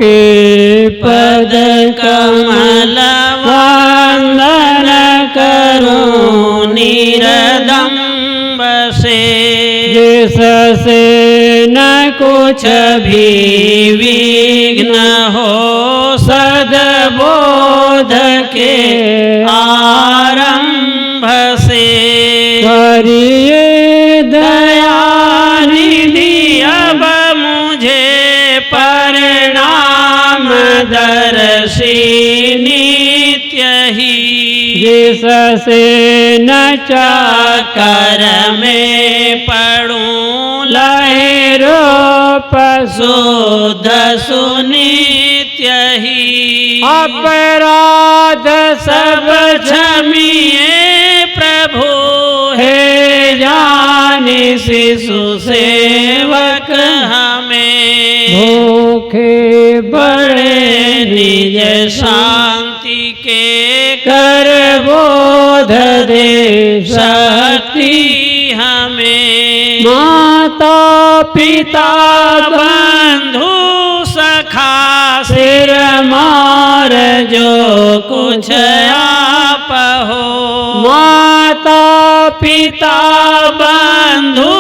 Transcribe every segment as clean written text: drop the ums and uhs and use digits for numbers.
के पद कमल वंदन करूं निरदम्ब से, जिससे न कुछ भी विघ्न हो सद्बोध के आरंभ से। करिए दया निधि अब मुझे परिणाम दर्शी नित्य ही, जिससे न चक्कर में पड़ूं लहरों शुद्ध सुनित्य ही। अपराध सब क्षमिए प्रभु हे जाने शिशु सेवक हमें, भूखे बड़े निज शांति के कर बोध दे शक्ति हमें। माता पिता बंधु सखा सिर मार जो कुछ आप हो, माता पिता बंधु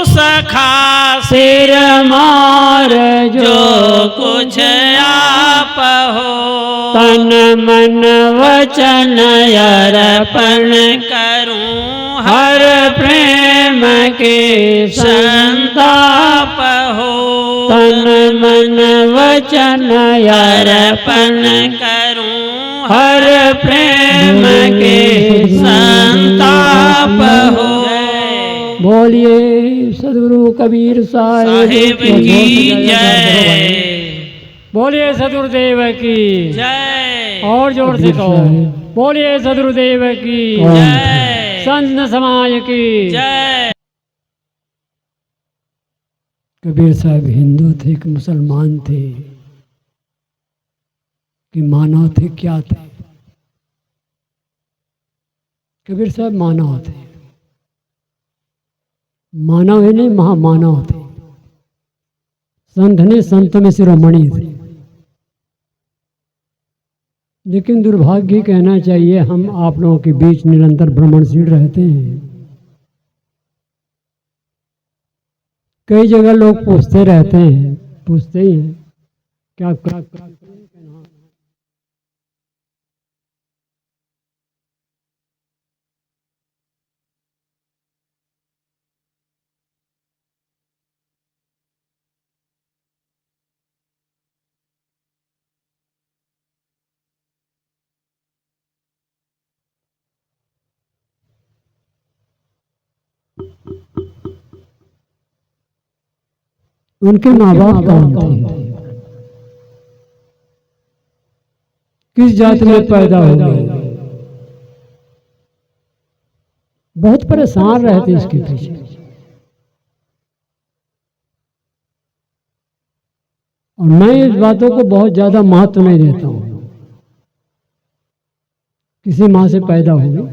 सखा सिर मार जो कुछ आप हो। तन मन वचन अर्पण करूं हर प्रेम के संताप हो। तन मन वचन अर्पण करूं हर प्रेम के संताप हो। बोलिए सदगुरु कबीर साहिब की जय। बोलिए सदगुरुदेव की जय। और जोर से कहो, बोलिए सदगुरुदेव की जय, संत समाज की जय। कबीर साहब हिंदू थे कि मुसलमान थे कि मानव थे, क्या थे? कबीर साहब मानव थे, मानव ही नहीं महामानव थे। संत ने संतों में शिरोमणि थे। लेकिन दुर्भाग्य कहना चाहिए हम आप लोगों के बीच निरंतर भ्रमणशील रहते हैं। कई जगह लोग पूछते रहते हैं, पूछते ही हैं क्या उनके माँ बाप कौन थे, किस जाति में पैदा हुए। बहुत परेशान रहते इसके पीछे। और मैं इस बातों को बहुत ज्यादा महत्व नहीं देता हूं। किसी माँ से पैदा हुए,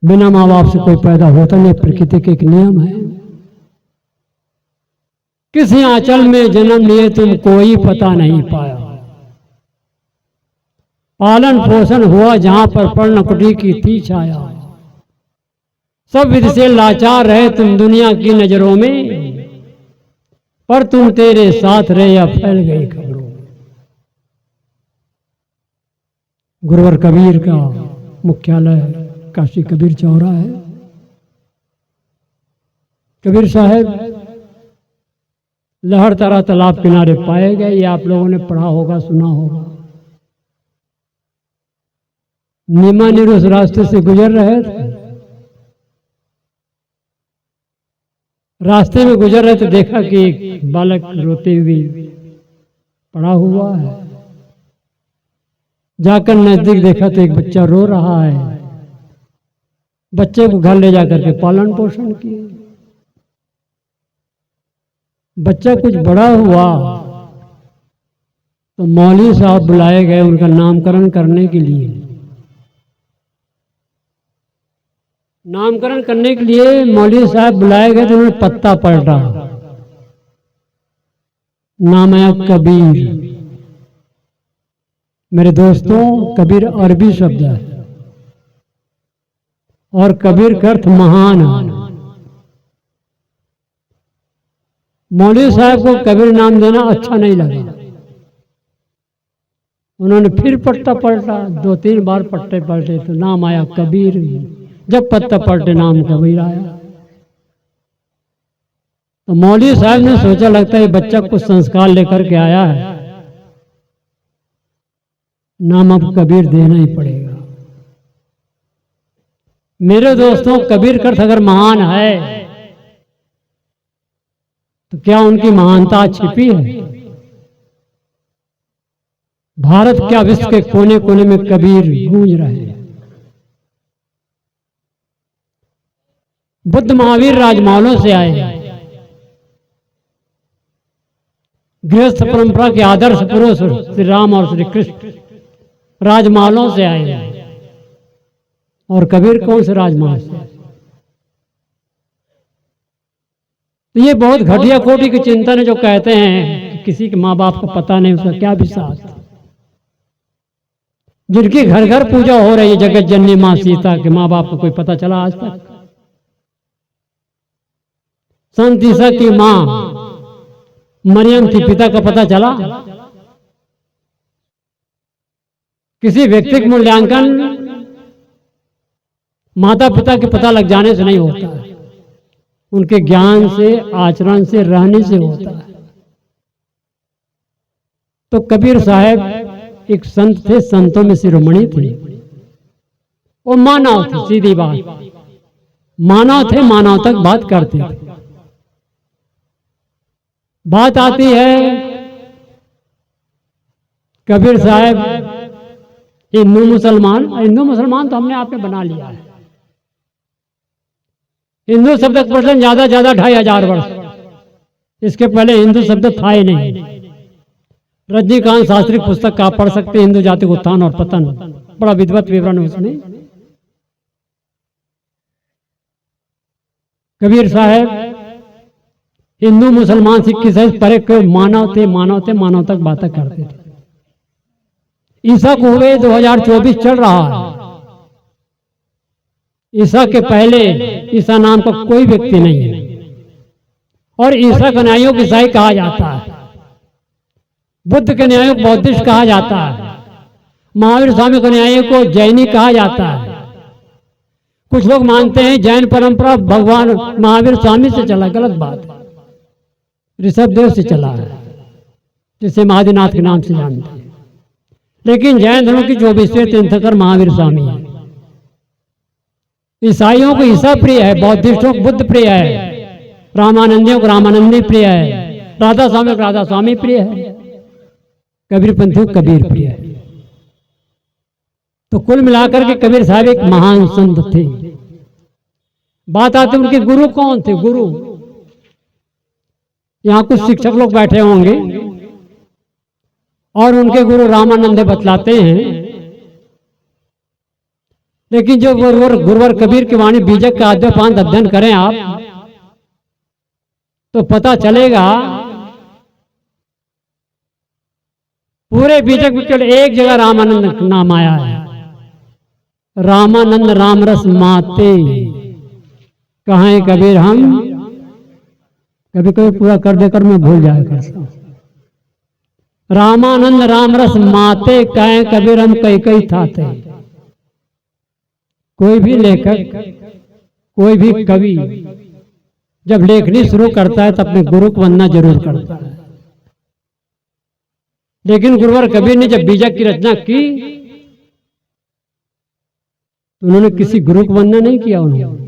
बिना माँ बाप से कोई पैदा होता नहीं, प्रकृति के एक नियम है। किसी आंचल में जन्म लिए तुम कोई पता नहीं पाया, पालन पोषण हुआ जहां पर पर्ण कुटी की थी छाया। सब विधि से लाचार रहे तुम दुनिया की नजरों में, पर तुम तेरे साथ रहे या फैल गई खबरों। गुरुवर कबीर का मुख्यालय काशी कबीर चौरा है। कबीर साहब लहरतारा तालाब किनारे पाए गए। ये आप लोगों ने पढ़ा होगा, सुना होगा। नीमा नीर उस रास्ते से गुजर रहे थे। रास्ते में गुजर रहे तो देखा कि एक बालक रोते हुए पड़ा हुआ है। जाकर नजदीक देखा तो एक बच्चा रो रहा है। बच्चे को घर ले जाकर के पालन पोषण किए। बच्चा कुछ बड़ा हुआ तो मौलवी साहब बुलाए गए उनका नामकरण करने के लिए। नामकरण करने के लिए मौलवी साहब बुलाए गए तो उन्होंने पत्ता पलटा। नाम है कबीर। मेरे दोस्तों, कबीर अरबी शब्द है और कबीर का अर्थ महान है। मौलवी साहब को कबीर नाम देना अच्छा नहीं लगा। उन्होंने फिर पट्टा पलटा, 2-3 बार पट्टे पलटे तो नाम आया कबीर। जब पत्ता पलटे नाम कबीर आया। तो मौलवी साहब ने सोचा, लगता है बच्चा कुछ संस्कार लेकर के आया है, नाम अब कबीर देना ही पड़ेगा। मेरे दोस्तों, कबीर का अर्थ अगर महान है तो क्या उनकी महानता छिपी है? भारत क्या विश्व के कोने कोने में कबीर गूंज रहे हैं। बुद्ध महावीर राजमहलों से आए, गृहस्थ परंपरा के आदर्श पुरुष श्री राम और श्री कृष्ण राजमहलों से आए। और कबीर कौन से राजमहल से? तो ये बहुत घटिया कोटि के चिंतन है जो कहते हैं कि किसी के माँ बाप को पता नहीं, उसका क्या विश्वास। जिनकी घर घर पूजा हो रही है, जगत जननी माँ सीता के माँ बाप को कोई पता चला आज तक? संत ईसा की माँ मरियम थी, पिता का पता चला? किसी व्यक्तिगत मूल्यांकन माता पिता के पता लग जाने से नहीं होता है, उनके ज्ञान से, आचरण से, रहने से होता है। तो कबीर साहब एक संत थे, संतों में शिरोमणि थे। वो मानव थे, सीधी बात, मानव थे, मानव तक बात करते थे। बात आती है कबीर साहब हिंदू मुसलमान। हिंदू मुसलमान तो हमने आपने बना लिया है। हिंदू शब्द का प्रचलन ज्यादा 2500 वर्ष, इसके पहले हिंदू शब्द था ही नहीं। रजनीकांत शास्त्री पुस्तक का आप पढ़ सकते हैं, हिंदू जाति का उत्थान और पतन, बड़ा विधिवत विवरण है उसमें। कबीर साहब हिंदू मुसलमान सिख ईसाई परे के मानव थे, मानव थे, मानव तक बातें करते थे। ईसा को हुए 2024 चल रहा है। ईसा के पहले ईसा नाम का कोई व्यक्ति नहीं है और ईसा के न्यायों को ईसाई कहा जाता है, बुद्ध के न्यायों को बौद्धिस्ट कहा जाता है, महावीर स्वामी के न्यायों को जैनी कहा जाता है। कुछ लोग मानते हैं जैन परंपरा भगवान महावीर स्वामी से चला, गलत बात है, ऋषभ देव से चला है, जिसे महादीनाथ के नाम से जानते हैं। लेकिन जैन धर्म की 24वें तीर्थंकर महावीर स्वामी है। ईसाइयों को ईसा प्रिय है, बौद्धिस्टों को बुद्ध प्रिय है, रामानंदियों को रामानंदी प्रिय है, राधा स्वामी को राधा स्वामी प्रिय है, कबीर पंथी को कबीर प्रिय है। तो कुल मिलाकर के कबीर साहब एक महान संत थे। बात आती उनके गुरु कौन थे? गुरु यहाँ कुछ शिक्षक लोग बैठे होंगे और उनके गुरु रामानंद बतलाते हैं। लेकिन जो गुरुवर कबीर की वाणी बीजक का आद्यपांत अध्ययन करें आप, तो पता चलेगा पूरे बीजक में केवल एक जगह रामानंद नाम आया है। रामानंद रामरस माते कहाँ कबीर, हम कभी कभी पूरा कर देकर मैं भूल जाया करता हूं। रामानंद रामरस माते कहें कबीर, हम कई कई थाते। कोई भी लेखक, कोई भी कवि जब लेखनी शुरू करता है तो अपने गुरु को वंदना जरूर करता है। लेकिन गुरुवर कबीर ने जब बीजक की रचना की तो उन्होंने किसी गुरु को वंदना नहीं किया। उन्होंने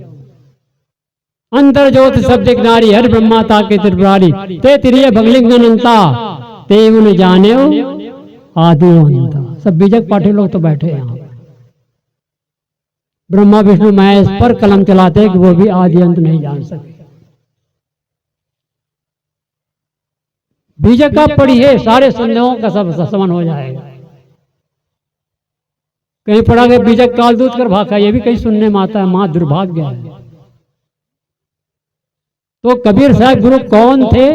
अंतर ज्योति शब्द एक नारी हर ब्रह्मा ताके त्रिपुरारी ते तिरिय भगलिंग अनंता ते उन जाने आदि अनंता। सब बीजक पाठे लोग तो बैठे हैं यहाँ। ब्रह्मा विष्णु महेश पर कलम चलाते हैं कि वो भी आदि अंत नहीं जान सके। बीजक का पढ़िए, सारे संदेहों का सब समन हो जाएगा। कहीं पढ़ा गया बीजक कालदूत कर भागा, ये भी कहीं सुनने में आता है, मां दुर्भाग्य है। तो कबीर साहब गुरु कौन थे?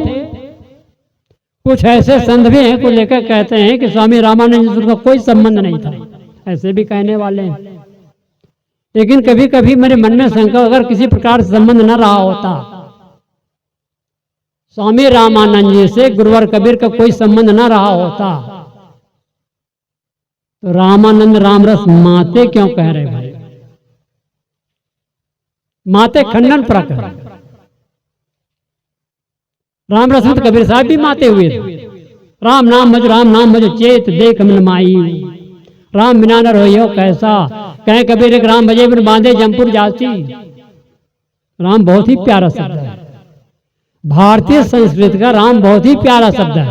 कुछ ऐसे संत भी हैं को लेकर कहते हैं कि स्वामी रामानंद जी का कोई संबंध नहीं था, ऐसे भी कहने वाले हैं। लेकिन कभी कभी मेरे मन में शंका, अगर किसी प्रकार से संबंध न रहा होता, स्वामी रामानंद जी से गुरुवर कबीर का कोई संबंध न रहा होता, तो रामानंद रामरस माते क्यों कह रहे भाई? माते खंडन परक है। रामरस में तो कबीर साहब भी माते हुए थे। राम नाम भज चेत देख मन माई, राम बिना न रोयो कैसा, कहे कबीर एक राम भजे बिन बांधे जमपुर जासी। राम बहुत ही प्यारा शब्द है, भारतीय संस्कृति का राम बहुत ही प्यारा शब्द है।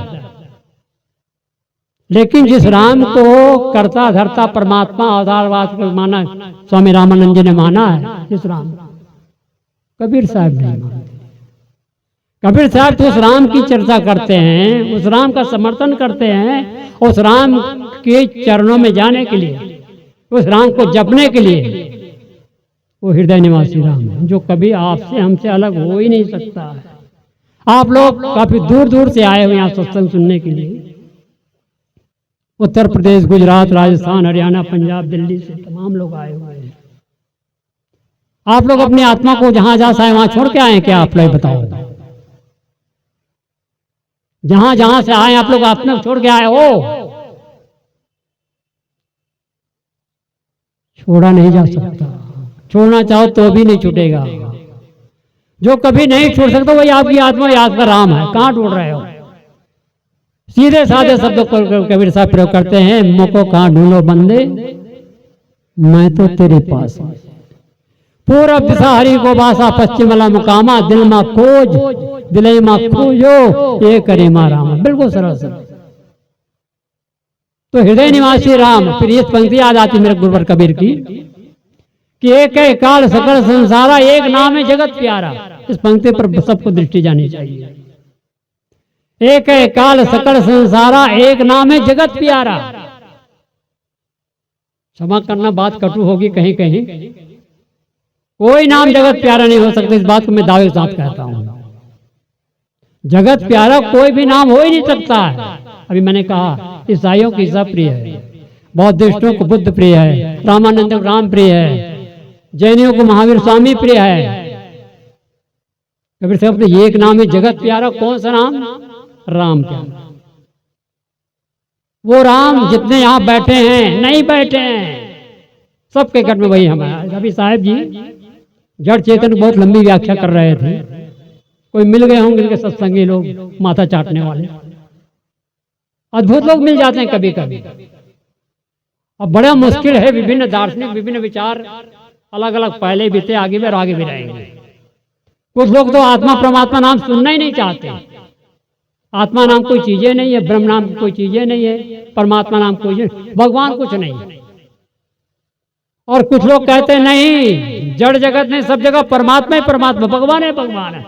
लेकिन जिस राम को कर्ता धर्ता परमात्मा अवतारवाद को माना, स्वामी रामानंद जी ने माना है, जिस राम कबीर साहब नहीं मानते। कबीर साहब तो उस राम की चर्चा करते हैं, उस राम का समर्थन करते हैं, उस राम के चरणों में जाने के लिए, उस राम को जपने के लिए। वो हृदय निवासी राम है जो कभी आपसे हमसे अलग हो ही नहीं सकता है। आप लोग काफी दूर दूर से आए हुए हैं सत्संग सुनने के लिए, उत्तर प्रदेश, गुजरात, राजस्थान, हरियाणा, पंजाब, दिल्ली से तमाम लोग आए हुए हैं। आप लोग अपनी आत्मा को जहां जहां से वहां छोड़ के आए क्या? आप लोग बताओ, जहां जहां से आए आप लोग आत्मा छोड़ के आए हो? छोड़ा नहीं जा सकता, छोड़ना चाहो तो भी नहीं छूटेगा। जो कभी नहीं छोड़ सकता वही आपकी आत्मा, आपका राम है। कहां ढूंढ रहे हो? सीधे साधे शब्दों को कबीर साहब प्रयोग करते हैं, मोको कहां ढूंढो बंदे, मैं तो तेरे पास हूं। पूरब दिशा हरि को बासा, पश्चिम वाला मुकामा, दिल मा खोज दिले मा खोजो, ये करे मा राम। बिल्कुल सरल सरल। तो हृदय निवासी राम। फिर ये पंक्ति याद आती मेरे गुरुवर कबीर की कि एक है काल सकल संसारा, एक नाम है जगत प्यारा। इस पंक्ति पर सबको दृष्टि जानी चाहिए। एक है काल सकल संसारा, एक नाम है जगत प्यारा। क्षमा करना बात कटु होगी कहीं कहीं, कोई नाम जगत प्यारा नहीं हो सकता। इस बात को मैं दावे के साथ कहता हूं, जगत प्यारा कोई भी नाम हो ही नहीं सकता है। अभी मैंने कहा ईसाइयों की ईसा प्रिय है, बौद्धिस्टों को बुद्ध प्रिय है, रामानंद को राम प्रिय है, जैनियों को महावीर स्वामी प्रिय है। कबीर साहब ने एक नाम है जगत प्यारा। कौन सा नाम? राम प्यारा। वो राम जितने यहाँ बैठे हैं, नहीं बैठे हैं, सबके घर में वही हमारा। अभी साहब जी जड़ चेतन बहुत लंबी व्याख्या कर रहे थे, कोई मिल गए होंगे इनके सत्संगी लोग, माथा चाटने वाले अद्भुत लोग मिल जाते हैं कभी कभी। अब बड़ा मुश्किल है, विभिन्न दार्शनिक, विभिन्न विचार अलग अलग पहले भी थे, आगे भी और आगे भी रहेंगे। कुछ लोग तो आत्मा परमात्मा नाम सुनना ही नहीं चाहते। आत्मा नाम कोई चीजें नहीं है, ब्रह्म नाम कोई चीजें नहीं है, परमात्मा नाम कोई भगवान कुछ नहीं। और कुछ लोग कहते हैं नहीं, जड़ जगत नहीं, सब जगह परमात्मा ही परमात्मा, भगवान है भगवान है।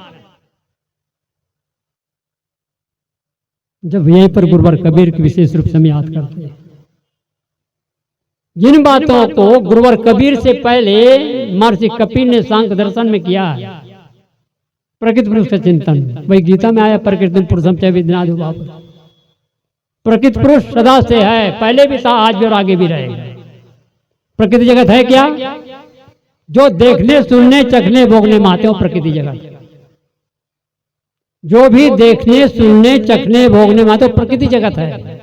जब यहीं पर गुरुवर कबीर की विशेष रूप से हम याद करते हैं, जिन बातों को गुरुवर कबीर से पहले महर्षि कपिल ने सांख्य दर्शन में किया, प्रकृति पुरुष का चिंतन, वही गीता में आया, प्रकृति पुरुषम च विद्याधि भाव। प्रकृति पुरुष सदा से है, पहले भी था, आज भी और आगे भी रहेगा। प्रकृति जगत है क्या? जो देखने सुनने चखने भोगने माते हो, प्रकृति जगत। जो भी देखने सुनने चखने भोगने माते हो, प्रकृति जगत है।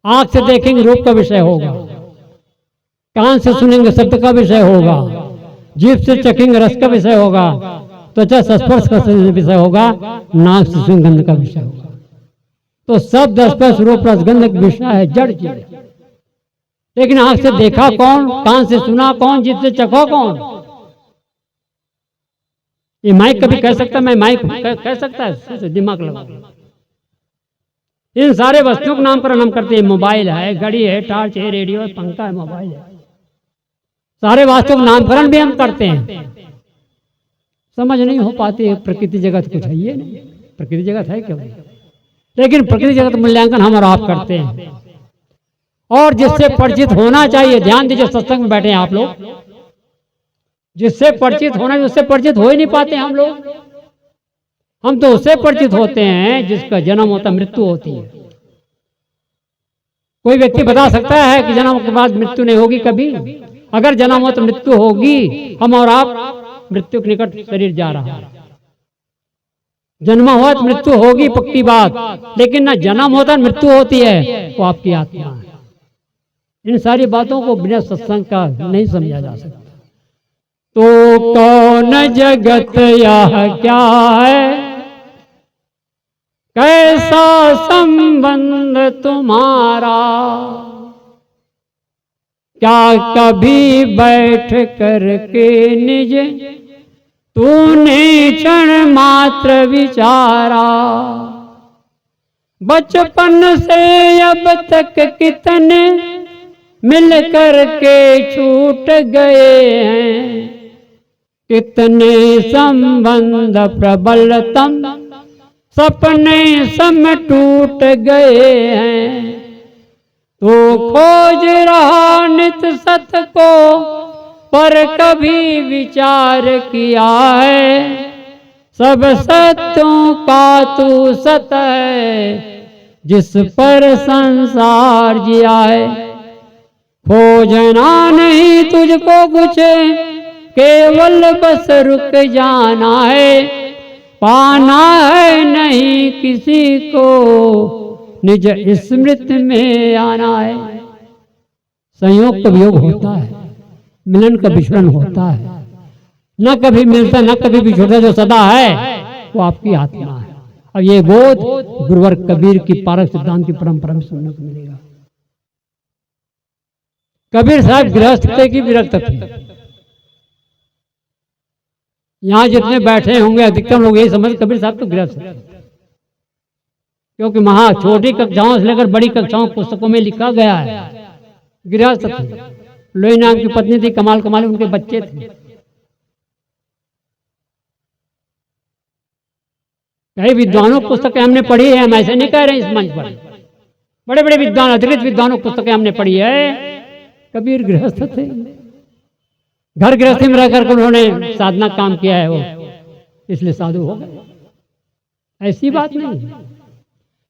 आंख से देखेंगे रूप का विषय होगा, कान से सुनेंगे शब्द का विषय होगा, जीभ से चखेंगे रस का विषय होगा, त्वचा स्पर्श का विषय होगा, नाक से सुनेंगे गंध का विषय होगा। तो शब्द स्पर्श रूप रस गंध का विषय है, जड़ चीज। लेकिन आंख से देखा कौन, कान से सुना कौन, जीभ से चखा कौन? ये माइक कभी कह सकता, मैं माइक कह सकता है? दिमाग लगा। इन सारे वस्तुओं के नाम पर हम करते हैं। मोबाइल है, घड़ी है, टॉर्च है, रेडियो है, पंखा है, मोबाइल है, सारे वास्तु का नामकरण भी हम करते हैं। समझ नहीं हो पाती प्रकृति जगत कुछ है ये नहीं, प्रकृति जगत है क्या? लेकिन प्रकृति जगत मूल्यांकन हम और आप करते हैं। और जिससे परिचित होना चाहिए, ध्यान दीजिए, सत्संग में बैठे हैं आप लोग, जिससे परिचित होना, उससे परिचित हो ही नहीं पाते हम लोग। हम तो उससे परिचित होते हैं जिसका जन्म होता मृत्यु होती है। कोई व्यक्ति बता सकता है कि जन्म के बाद मृत्यु नहीं होगी कभी? अगर जन्म हो तो मृत्यु होगी। हम और आप मृत्यु के निकट शरीर जा रहा है, जन्म हुआ तो मृत्यु होगी, पक्की बात। लेकिन ना जन्म होता मृत्यु होती है, वो आपकी आत्मा है। इन सारी बातों को बिना सत्संग का नहीं समझा जा सकता। तो कौन जगत यह क्या है, कैसा संबंध तुम्हारा, क्या कभी बैठ करके निज तूने क्षण मात्र विचारा। बचपन से अब तक कितने मिल करके छूट गए हैं, कितने संबंध प्रबलतम सपने सम टूट गए हैं। तो खोज रहा नित सत को, पर कभी विचार किया है, सब सत्यों का तू सत है, जिस पर संसार जिया है। खोजना नहीं तुझको कुछ, केवल बस रुक जाना है, पाना है नहीं किसी को, निज स्मृति में आना है। संयोग का वियोग होता है, मिलन का विछड़न होता है, न कभी मिलता न कभी बिछड़ता, जो सदा है वो आपकी आत्मा है। और ये बोध गुरुवर कबीर की पारक सिद्धांत की परंपरा में सुनने को मिलेगा। कबीर साहब गृहस्थ थे कि विरक्त थे? यहाँ जितने बैठे होंगे अधिकतर लोग यही समझ कबीर साहब तो गृहस्थ थे, क्योंकि वहां छोटी कक्षाओं से लेकर बड़ी कक्षाओं पुस्तकों में लिखा गया है गृहस्थ थे। लोई नाम की पत्नी थी, कमाल कमाल उनके बच्चे थे। कई विद्वानों की पुस्तकें हमने पढ़ी है, हम ऐसे नहीं कह रहे इस मंच पर। बड़े बड़े विद्वान, अतिरिक्त विद्वानों की पुस्तकें हमने पढ़ी है। कबीर गृहस्थ थे, घर गृहस्थी में रहकर उन्होंने साधना काम किया है, वो इसलिए साधु हो गए। ऐसी बात नहीं।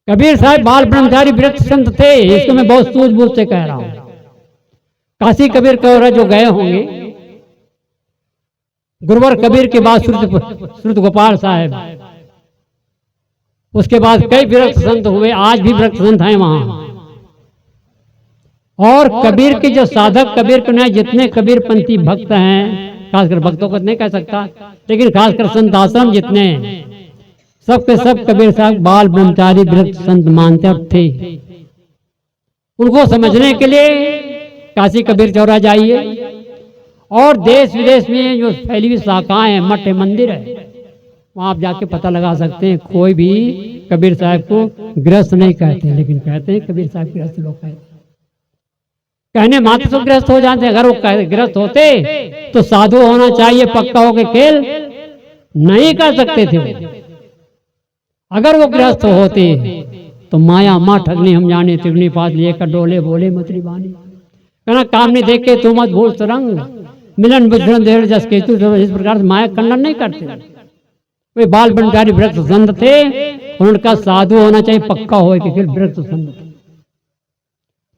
कबीर साहब बाल ब्रह्मचारी विरक्त संत थे, इसको मैं बहुत सूझबूझ से कह रहा हूं। काशी कबीर कौरा जो गए होंगे, गुरुवर कबीर के बाद श्रुत गोपाल साहब, उसके बाद कई विरक्त संत हुए, आज भी विरक्त संत हैं वहां। और कबीर के जो साधक, कबीर के नहीं जितने कबीरपंथी भक्त हैं, खासकर भक्तों को नहीं कह सकता, लेकिन खासकर संत आश्रम जितने हैं, सब के सब कबीर साहब बाल ब्रह्मचारी विरक्त संत मानते थे। उनको समझने के लिए काशी कबीर चौरा जाइए, और देश विदेश में जो फैली हुई शाखाएं हैं, मठ मंदिर है, वहां आप जाके पता लगा सकते हैं। कोई भी कबीर साहब को गृहस्थ नहीं कहते, लेकिन कहते हैं कबीर साहब गृहस्थ लोग कहते हैं। कहने मात्र तो गृहस्थ हो जाते हैं। अगर वो गृहस्थ होते तो साधु होना चाहिए पक्का हो के खेल नहीं कर सकते थे वो। अगर वो गृहस्थ होते तो माया माँ ठगनी हम जाने, तिगनी पात लिए कर डोले बोले मतरी बानी। कहना काम नहीं देख के तू मत भूल तरंग, मिलन विछड़न देर जस के तू, इस प्रकार से माया खंडन नहीं करते। वे बाल ब्रह्मचारी विरक्त संत थे, उनका साधु होना चाहिए पक्का हो के फिर विरक्त संत थे।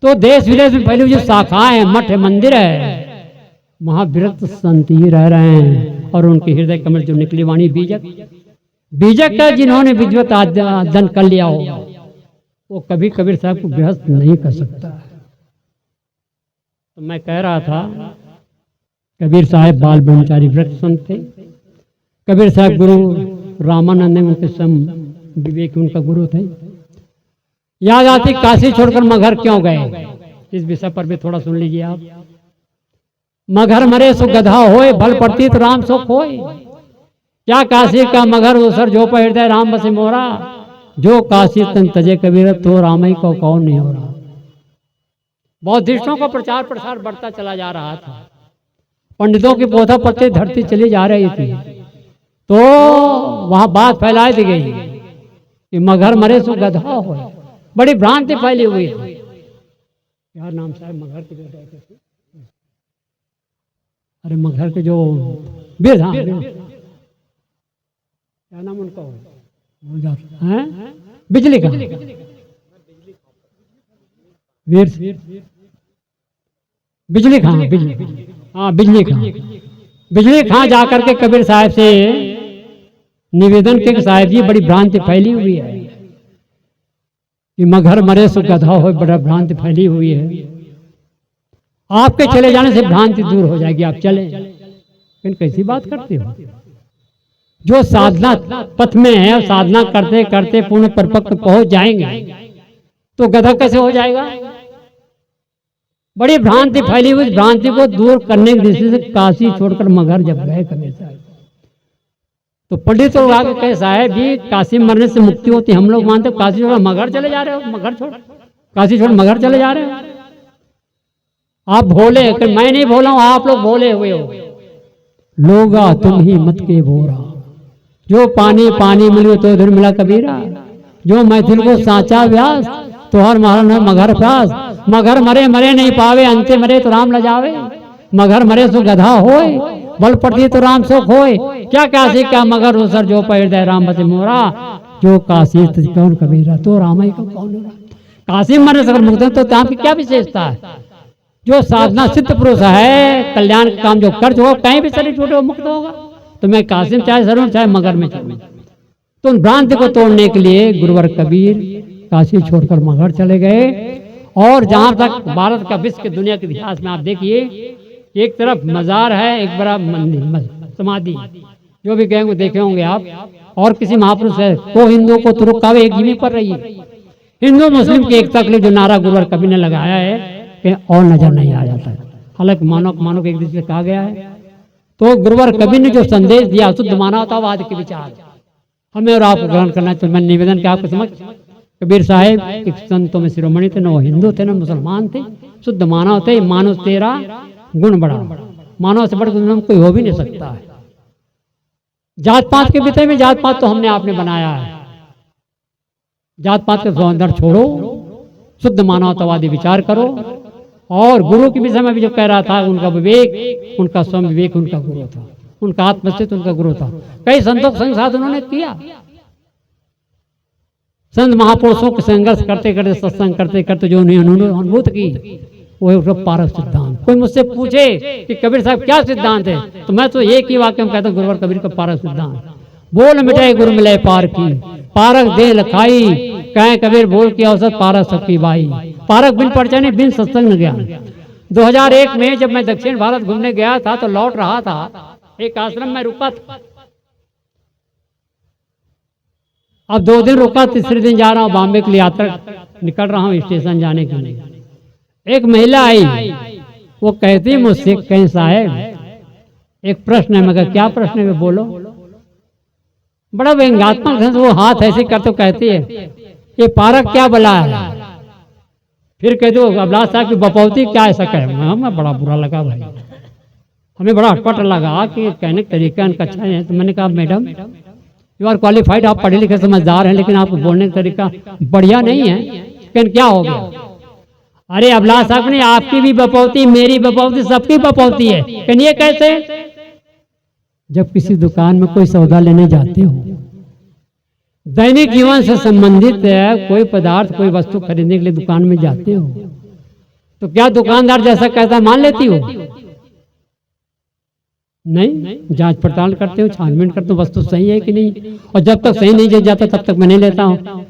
तो देश विदेश में फैली जो शाखाएं हैं, मठ मंदिर है, वहां विरक्त संत ही रह रहे हैं। और उनके हृदय कमल जो निकली वाणी बीजक, बीजक का जिन्होंने विद्वत अध्ययन कर लिया होगा, वो कभी कबीर साहब को गृहस्थ नहीं कर सकता। तो मैं कह रहा था कबीर साहब बाल ब्रह्मचारी विरक्त संत थे। कबीर साहब गुरु रामानंद उनके सम विवेक उनका गुरु थे। याद आती काशी छोड़कर मगहर क्यों गए, इस विषय पर भी थोड़ा सुन लीजिए आप। मगहर मरे सो गधा होए, भल पड़ती तो राम सुख होए। क्या काशी का मगहर उसर जो पर हृदय राम बसे मोरा, जो काशी तन तजे कबीर तो रामई को कौन नहीं हो रहा। बौद्धिस्टों का प्रचार प्रसार बढ़ता चला जा रहा था, पंडितों की पोथा पत्ते धरती चली जा रही थी। तो वहां बात फैलाई दी गई कि मगहर मरे सो गधा हो, बड़ी भ्रांति फैली हुई है। क्या नाम साहब मगहर के बेटा कैसे, अरे मगहर के जो बेद, हाँ क्या नाम उनका हो, हैं? बिजली का वीर बिजली खां, बिजली, हाँ बिजली खां, बिजली खां जाकर के कबीर साहब से निवेदन के साहब जी बड़ी भ्रांति फैली हुई है कि मगर मरे सो गधा हो, बड़ा भ्रांति फैली हुई है, आपके चले जाने से भ्रांति दूर हो जाएगी, आप चले। लेकिन कैसी बात करते हो, जो साधना पथ में है, साधना करते करते पूर्ण परिपक्व पहुंच जाएंगे तो गधा कैसे हो जाएगा? बड़ी भ्रांति फैली हुई, भ्रांति को दूर करने की दृष्टि से काशी छोड़कर मगहर जब गए कबीर साहब, तो पंडित लोग आगे कहे साहब जी काशी मरने से मुक्ति होती, हम लोग मानते काशी छोड़ मगहर चले जा रहे हो, मगहर छोड़ काशी छोड़ मगहर चले जा रहे हो, आप भोले, मैं नहीं भोला हूं, आप लोग भोले हुए हो। लोगा तुम ही मत के भोरा, जो पानी पानी मिली तो इधर मिला कबीरा, जो मैथिल को साचा व्यास तो हर महाराज मगर प्यास, मगर मरे मरे नहीं पावे, अंते मरे तो राम ल जावे, मगर मरे सो गधा होए, बल पड़ती तो राम सुख होए, क्या काशी क्या मगर हो सर जो पैर दे राम बसे मोरा, जो काशी कौन कबीरा तो राम ही को कौन हो, काशी मरने से अगर मुक्त है तो काम की क्या विशेषता है? जो साधना सिद्ध पुरुष है, कल्याण का काम जो कर जो कहीं भी शरीर छूटे मुक्त होगा, तो मैं काशी में चाहे जरूर चाहे मगर में चलूँ। तो उन भ्रांति को तोड़ने के लिए गुरुवर कबीर काशी छोड़कर मगहर चले गए। और जहां तक भारत का विश्व के दुनिया के इतिहास में आप देखिए, एक तरफ मजार है, एक बड़ा मंदिर समाधि, जो भी गए देखे होंगे आप, और किसी महापुरुष है को हिंदुओं को तुरुकावे एक जिम्मे पर रही है। हिंदू मुस्लिम की एकता के लिए जो नारा गुरुवर कबीर ने लगाया है कि और नजर नहीं आ जाता है, हालांकि मानव के एक दूसरे से कहा गया है। तो गुरुवर कबीर ने जो संदेश दिया शुद्ध मानवतावाद के विचार हमें और आपको ग्रहण करना चाहिए। मैं निवेदन किया आपके समझ, कबीर साहब एक संतों में शिरोमणि थे, न वो हिंदू थे न मुसलमान थे, शुद्ध मानव थे। मानुष तेरा गुण बड़ा, मानव से बढ़कर कोई हो भी नहीं सकता है। जात पात के विषय में, जात पात तो हमने आपने बनाया है, जात पात के सौंदर्य छोड़ो, शुद्ध मानवतावादी विचार करो। और गुरु के विषय में भी जो कह रहा था, उनका विवेक, उनका स्वयं विवेक उनका गुरु था, उनका आत्मस्थित उनका गुरु था। कई संतों के संग साथ उन्होंने किया, संत महापुरुषों के संघर्ष करते करते, सत्संग करते करते जो उन्होंने अनुभूत की, वो है पारक सिद्धांत। कोई मुझसे पूछे कि कबीर साहब क्या सिद्धांत है, तो मैं तो एक ही वाक्य में कहता हूँ, गुरुवर कबीर का पारक सिद्धांत। बोल मिटाए गुरु मिले पार की, पारक दे लखाई, कहे कबीर बोल की औसत पारक सबकी बाई। पारक बिन परचने बिन सत्संग न ज्ञान। 2001 में जब मैं दक्षिण भारत घूमने गया था तो लौट रहा था, एक आश्रम में रुका था। अब 2 दिन रुका, तीसरे दिन जा रहा हूँ बॉम्बे के लिए, यात्रा निकल रहा हूँ स्टेशन जाने के लिए। एक महिला आई, वो कहती मुझसे, कहीं साहब एक प्रश्न है। मगर क्या प्रश्न है? बोलो। बड़ा व्यंग्यात्मक है, वो हाथ ऐसे करते कहती है, ये पारक क्या बला है? फिर कह दो अभिलाष साहब की बपौती क्या ऐसा कहे? मैं बड़ा बुरा लगा भाई, हमें बड़ा अटपट लगा कि कहने का तरीका उनका अच्छा है। तो मैंने कहा मैडम यू आर क्वालिफाइड, आप पढ़े लिखे समझदार हैं, लेकिन आपको बोलने का तरीका बढ़िया नहीं है। लेकिन क्या हो गया? अरे अभिलाष साहब ने आपकी भी बपौती, मेरी बपौती, सबकी बपौती है। लेकिन ये कैसे? जब किसी दुकान में कोई सौदा लेने जाते हो, दैनिक जीवन से संबंधित कोई पदार्थ, कोई वस्तु खरीदने के लिए दुकान में जाते हो, तो क्या दुकानदार जैसा कहता है मान लेती हो? नहीं, जांच पड़ताल करते हो, छानबीन करते हो, वस्तु सही है कि नहीं। और जब तक सही नहीं जाता तब तक मैं नहीं लेता हूँ।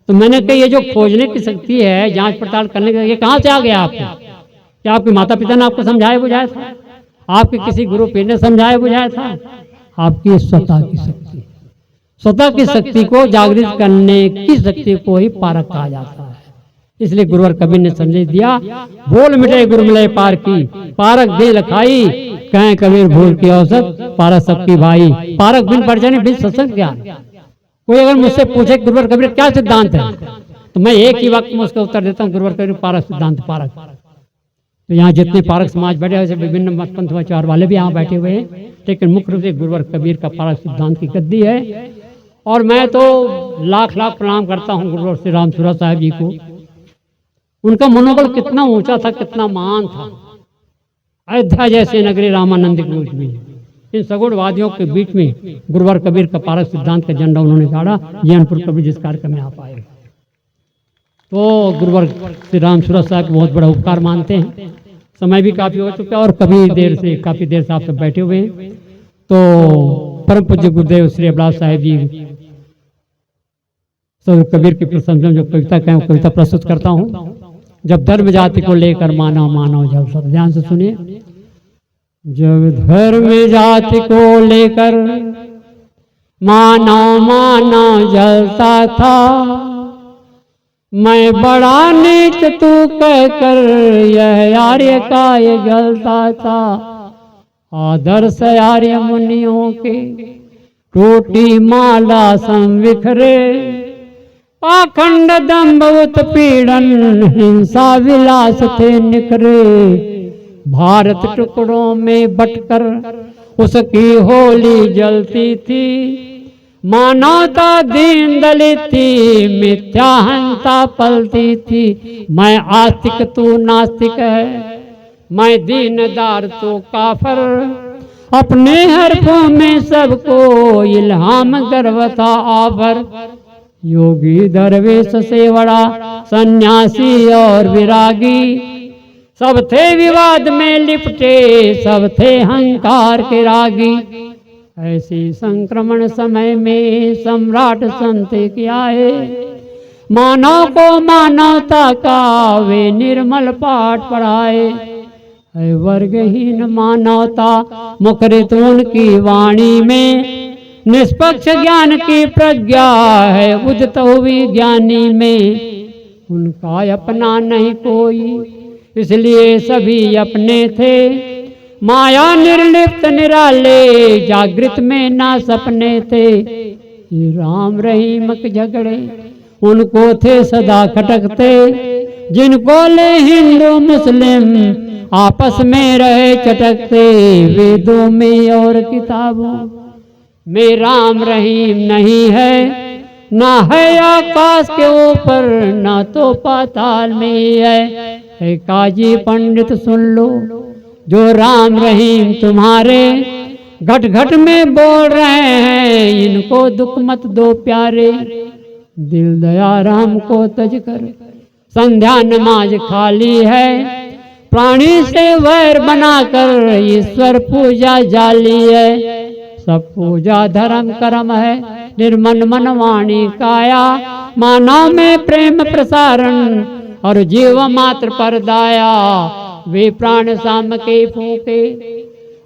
तो मैंने कहा ये जो खोजने की शक्ति है, जांच पड़ताल करने की, ये कहाँ से आ गया आपको? क्या आपके माता पिता ने आपको समझाया बुझाया था? आपके किसी गुरु पीर ने समझाया बुझाया था? आपकी स्वतः की शक्ति, स्वतः की शक्ति को जागृत करने की शक्ति को ही पारक कहा जाता है। इसलिए गुरुवर कबीर ने संदेश दिया, बोल मिटे गुरु मिले पार की, पारक दे लखाई, कहें कबीर भूल की औसत पारक सबकी भाई। पारक बिन परचने बिन सत्संग ज्ञान। कोई अगर मुझसे पूछे गुरुवर कबीर क्या सिद्धांत है, तो मैं एक ही वक्त में उसका उत्तर देता हूँ, गुरुवर कबीर पारक सिद्धांत पारक। तो यहाँ जितने पारक समाज बैठे हैं, विभिन्न मत पंथ विचार वाले भी यहाँ बैठे हुए हैं, लेकिन मुख्य रूप से गुरुवर कबीर का पारक सिद्धांत की गद्दी है। और मैं तो लाख लाख प्रणाम करता हूँ गुरुवर श्री राम सूरत साहब जी को। उनका मनोबल कितना ऊंचा था, कितना महान था। अयोध्या जैसे नगरी रामानंद की रूप में इन सगुणवादियों के बीच में गुरुवर कबीर का पारक सिद्धांत का झंडा उन्होंने गाड़ा। जैनपुर कबीर जिस कार्यक्रम में आप आए, तो गुरुवर श्री राम सूरत साहब को बहुत बड़ा उपकार मानते हैं। समय भी काफ़ी हो चुका है और काफ़ी देर से आप सब बैठे हुए हैं। तो परम पूज्य गुरुदेव श्री अबलास साहेब जी कबीर की प्रशंसा जो कविता प्रस्तुत करता हूँ। जब धर्म जाति को लेकर मानव मानव जब सब ध्यान से सुनिए। जब धर्म जाति को लेकर मानव मानव जलता था, मैं बड़ा नीच तू कहकर यह आर्य का ये गलता था। आदर्श आर्य मुनियों के टूटी माला संविखरे, पाखंड दंभ उत्पीड़न हिंसा विलास थे निकरे। भारत टुकड़ों में बटकर उसकी होली जलती थी, मानवता दीन दलित थी, मिथ्या हंसा पलती थी। मैं आस्तिक तू नास्तिक है, मैं दीनदार तो काफर, अपने हरफों में सबको इल्हाम गर्वता आभर। योगी दरवेश से बड़ा सन्यासी और विरागी, सब थे विवाद में लिपटे, सब थे अहंकार के रागी। ऐसी संक्रमण समय में सम्राट संत क्या है, मानव को मानवता का वे निर्मल पाठ पढ़ाए। वर्गहीन मानवता मुखरित उनकी वाणी में, निष्पक्ष ज्ञान की प्रज्ञा है उदित हुई ज्ञानी में। उनका अपना नहीं कोई इसलिए सभी अपने थे, माया निर्लिप्त निराले जागृत में ना सपने थे। ये राम रहीम के झगड़े उनको थे सदा खटकते, जिनको ले हिंदू मुस्लिम आपस में रहे चटकते। वेदों में और किताबों में राम रहीम नहीं है, ना है आकाश के ऊपर ना तो पाताल में है। काजी पंडित सुन लो जो राम रहीम तुम्हारे घट घट में बोल रहे हैं, इनको दुख मत दो प्यारे। दिल दया राम को तज कर संध्या नमाज खाली है, प्राणी से वैर बनाकर ईश्वर पूजा जाली है। सब पूजा धर्म कर्म है, निर्मल मन वाणी काया, मानव में प्रेम प्रसारण और जीव मात्र पर दाया। वे प्राण शाम के फूके,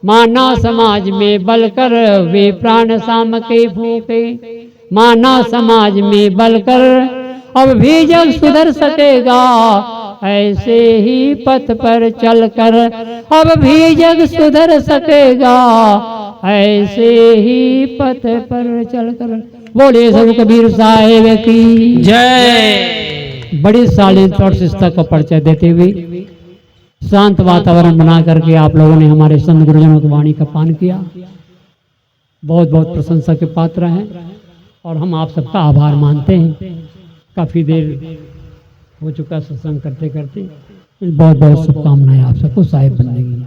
मानव समाज में बलकर, वे प्राण शाम के फूके, मानव समाज में बलकर। अब भी जग सुधर सकेगा ऐसे ही पथ पर चलकर, अब भी जग सुधर सकेगा ऐसे ही पथ पर चलकर। बोले सब कबीर साहेब की जय। बड़ी शालीन और शिष्टता का परिचय देते हुए शांत वातावरण बना करके आप लोगों ने हमारे संत गुरुजनों की वाणी का पान किया। बहुत बहुत प्रशंसा के पात्र हैं और हम आप सबका आभार मानते हैं। काफ़ी देर हो चुका सत्संग करते करते। बहुत बहुत शुभकामनाएं आप सबको। साहेब बंदगी।